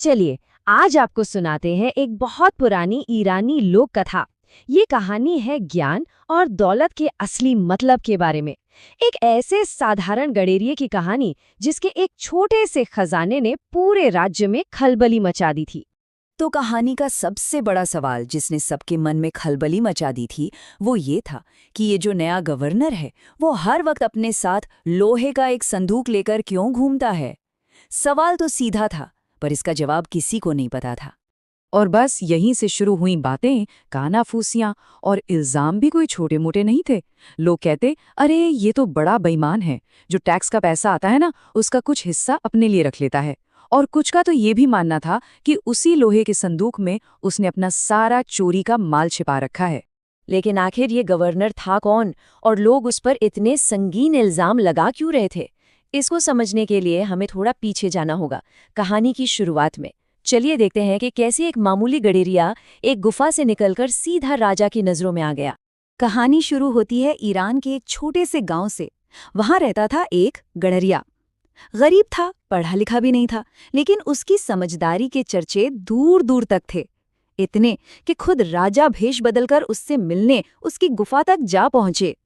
चलिए आज आपको सुनाते हैं एक बहुत पुरानी ईरानी लोक कथा। ये कहानी है ज्ञान और दौलत के असली मतलब के बारे में। एक ऐसे साधारण गडेरिये की कहानी जिसके एक छोटे से खजाने ने पूरे राज्य में खलबली मचा दी थी। तो कहानी का सबसे बड़ा सवाल जिसने सबके मन में खलबली मचा दी थी वो ये था कि ये जो नया गवर्नर है वो हर वक्त अपने साथ लोहे का एक संदूक लेकर क्यों घूमता है। सवाल तो सीधा था पर इसका जवाब किसी को नहीं पता था। और बस यहीं से शुरू हुई बातें, कानाफूसियां और इल्जाम भी कोई छोटे मोटे नहीं थे। लोग कहते, अरे ये तो बड़ा बेईमान है, जो टैक्स का पैसा आता है ना उसका कुछ हिस्सा अपने लिए रख लेता है। और कुछ का तो ये भी मानना था कि उसी लोहे के संदूक में उसने अपना सारा चोरी का माल छिपा रखा है। लेकिन आखिर ये गवर्नर था कौन और लोग उस पर इतने संगीन इल्जाम लगा क्यों रहे थे? इसको समझने के लिए हमें थोड़ा पीछे जाना होगा, कहानी की शुरुआत में। चलिए देखते हैं कि कैसे एक मामूली गडेरिया एक गुफा से निकलकर सीधा राजा की नजरों में आ गया। कहानी शुरू होती है ईरान के एक छोटे से गांव से। वहां रहता था एक गडरिया। गरीब था, पढ़ा लिखा भी नहीं था, लेकिन उसकी समझदारी के चर्चे दूर दूर तक थे। इतने कि खुद राजा भेष बदलकर उससे मिलने उसकी गुफा तक जा पहुंचे।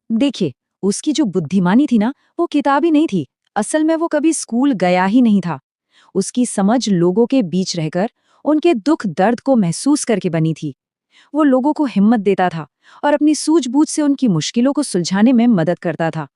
देखिए, उसकी जो बुद्धिमानी थी ना वो किताबी नहीं थी। असल में वो कभी स्कूल गया ही नहीं था। उसकी समझ लोगों के बीच रहकर उनके दुख दर्द को महसूस करके बनी थी। वो लोगों को हिम्मत देता था और अपनी सूझबूझ से उनकी मुश्किलों को सुलझाने में मदद करता था।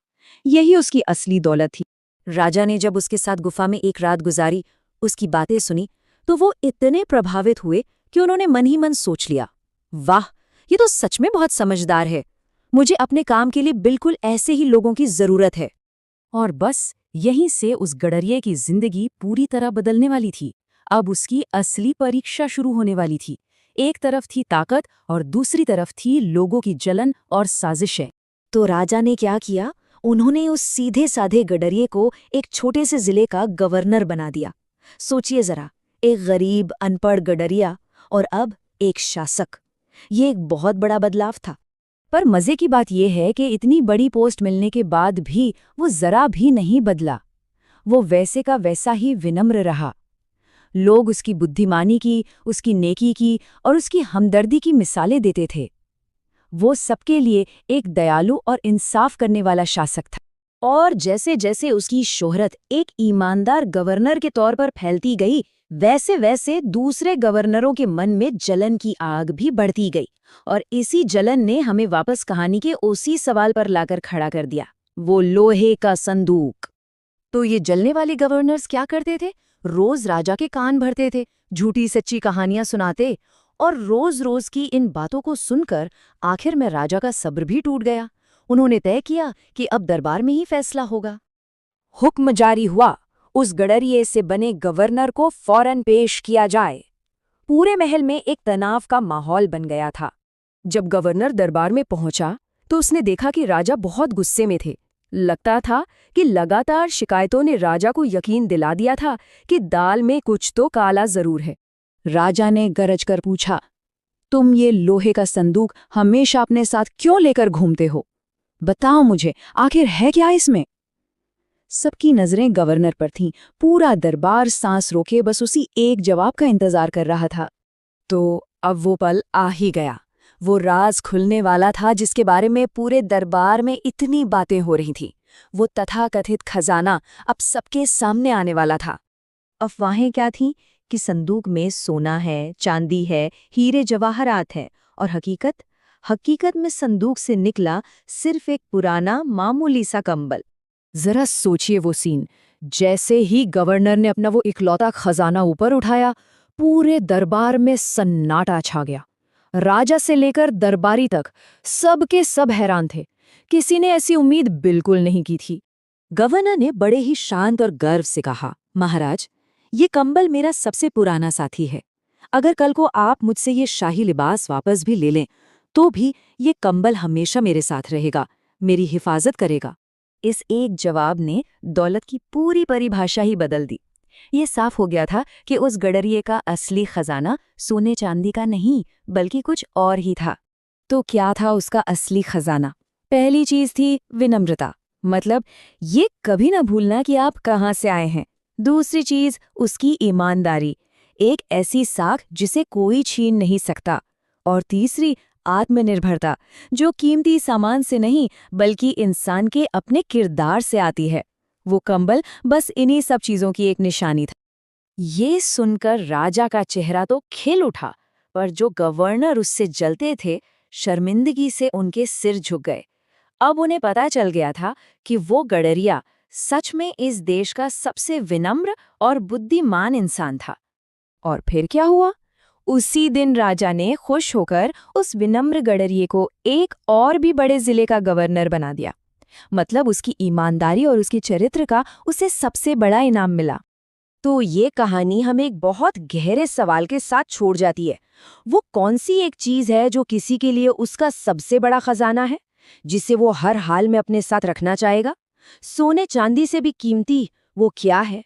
यही उसकी असली दौलत थी। राजा ने जब उसके साथ गुफा में एक रात गुजारी, उसकी बातें सुनी, तो वो इतने प्रभावित हुए कि उन्होंने मन ही मन सोच लिया, वाह, ये तो सच में बहुत समझदार है। मुझे अपने काम के लिए बिल्कुल ऐसे ही लोगों की जरूरत है। और बस यहीं से उस गडरिये की जिंदगी पूरी तरह बदलने वाली थी। अब उसकी असली परीक्षा शुरू होने वाली थी। एक तरफ थी ताकत और दूसरी तरफ थी लोगों की जलन और साजिशें। तो राजा ने क्या किया? उन्होंने उस सीधे साधे गडरिये को एक छोटे से जिले का गवर्नर बना दिया। सोचिए जरा, एक गरीब अनपढ़ गडरिया और अब एक शासक। ये एक बहुत बड़ा बदलाव था। पर मजे की बात यह है कि इतनी बड़ी पोस्ट मिलने के बाद भी वो जरा भी नहीं बदला। वो वैसे का वैसा ही विनम्र रहा। लोग उसकी बुद्धिमानी की, उसकी नेकी की और उसकी हमदर्दी की मिसालें देते थे। वो सबके लिए एक दयालु और इंसाफ करने वाला शासक था। और जैसे जैसे उसकी शोहरत एक ईमानदार गवर्नर के तौर पर फैलती गई, वैसे वैसे दूसरे गवर्नरों के मन में जलन की आग भी बढ़ती गई। और इसी जलन ने हमें वापस कहानी के उसी सवाल पर लाकर खड़ा कर दिया, वो लोहे का संदूक। तो ये जलने वाले गवर्नर्स क्या करते थे? रोज राजा के कान भरते थे, झूठी सच्ची कहानियां सुनाते, और रोज रोज की इन बातों को सुनकर आखिर में राजा का सब्र भी टूट गया। उन्होंने तय किया कि अब दरबार में ही फैसला होगा। हुक्म जारी हुआ, उस गडरिये से बने गवर्नर को फौरन पेश किया जाए। पूरे महल में एक तनाव का माहौल बन गया था। जब गवर्नर दरबार में पहुंचा तो उसने देखा कि राजा बहुत गुस्से में थे। लगता था कि लगातार शिकायतों ने राजा को यकीन दिला दिया था कि दाल में कुछ तो काला जरूर है। राजा ने गरज कर पूछा, तुम ये लोहे का संदूक हमेशा अपने साथ क्यों लेकर घूमते हो? बताओ मुझे, आखिर है क्या इसमें? सबकी नजरें गवर्नर पर थीं। पूरा दरबार सांस रोके बस उसी एक जवाब का इंतजार कर रहा था। तो अब वो पल आ ही गया। वो राज खुलने वाला था जिसके बारे में पूरे दरबार में इतनी बातें हो रही थीं। वो तथाकथित खजाना अब सबके सामने आने वाला था। अफवाहें क्या थीं कि संदूक में सोना है, चांदी है, हीरे जवाहरात हैं, और हकीकत में संदूक से निकला सिर्फ एक पुराना मामूली सा कंबल। जरा सोचिए वो सीन। जैसे ही गवर्नर ने अपना वो इकलौता खजाना ऊपर उठाया, पूरे दरबार में सन्नाटा छा गया। राजा से लेकर दरबारी तक सब के सब हैरान थे। किसी ने ऐसी उम्मीद बिल्कुल नहीं की थी। गवर्नर ने बड़े ही शांत और गर्व से कहा, महाराज, ये कंबल मेरा सबसे पुराना साथी है। अगर कल को आप मुझसे ये शाही लिबास वापस भी ले लें तो भी ये कंबल हमेशा मेरे साथ रहेगा, मेरी हिफाजत करेगा। इस एक जवाब ने दौलत की पूरी परिभाषा ही बदल दी। ये साफ हो गया था कि उस गडरिये का असली खजाना सोने चांदी का नहीं बल्कि कुछ और ही था। तो क्या था उसका असली खजाना? पहली चीज थी विनम्रता। मतलब ये कभी ना भूलना कि आप कहाँ से आए हैं। दूसरी चीज उसकी ईमानदारी, एक ऐसी साख जिसे कोई छीन नहीं सकता। और तीसरी आत्मनिर्भरता, जो कीमती सामान से नहीं बल्कि इंसान के अपने किरदार से आती है। वो कंबल बस इन्हीं सब चीजों की एक निशानी था। ये सुनकर राजा का चेहरा तो खिल उठा, पर जो गवर्नर उससे जलते थे, शर्मिंदगी से उनके सिर झुक गए। अब उन्हें पता चल गया था कि वो गडरिया सच में इस देश का सबसे विनम्र और बुद्धिमान इंसान था। और फिर क्या हुआ? उसी दिन राजा ने खुश होकर उस विनम्र गडरिये को एक और भी बड़े जिले का गवर्नर बना दिया। मतलब उसकी ईमानदारी और उसके चरित्र का उसे सबसे बड़ा इनाम मिला। तो ये कहानी हमें एक बहुत गहरे सवाल के साथ छोड़ जाती है। वो कौन सी एक चीज है जो किसी के लिए उसका सबसे बड़ा खजाना है, जिसे वो हर हाल में अपने साथ रखना चाहेगा? सोने चांदी से भी कीमती वो क्या है?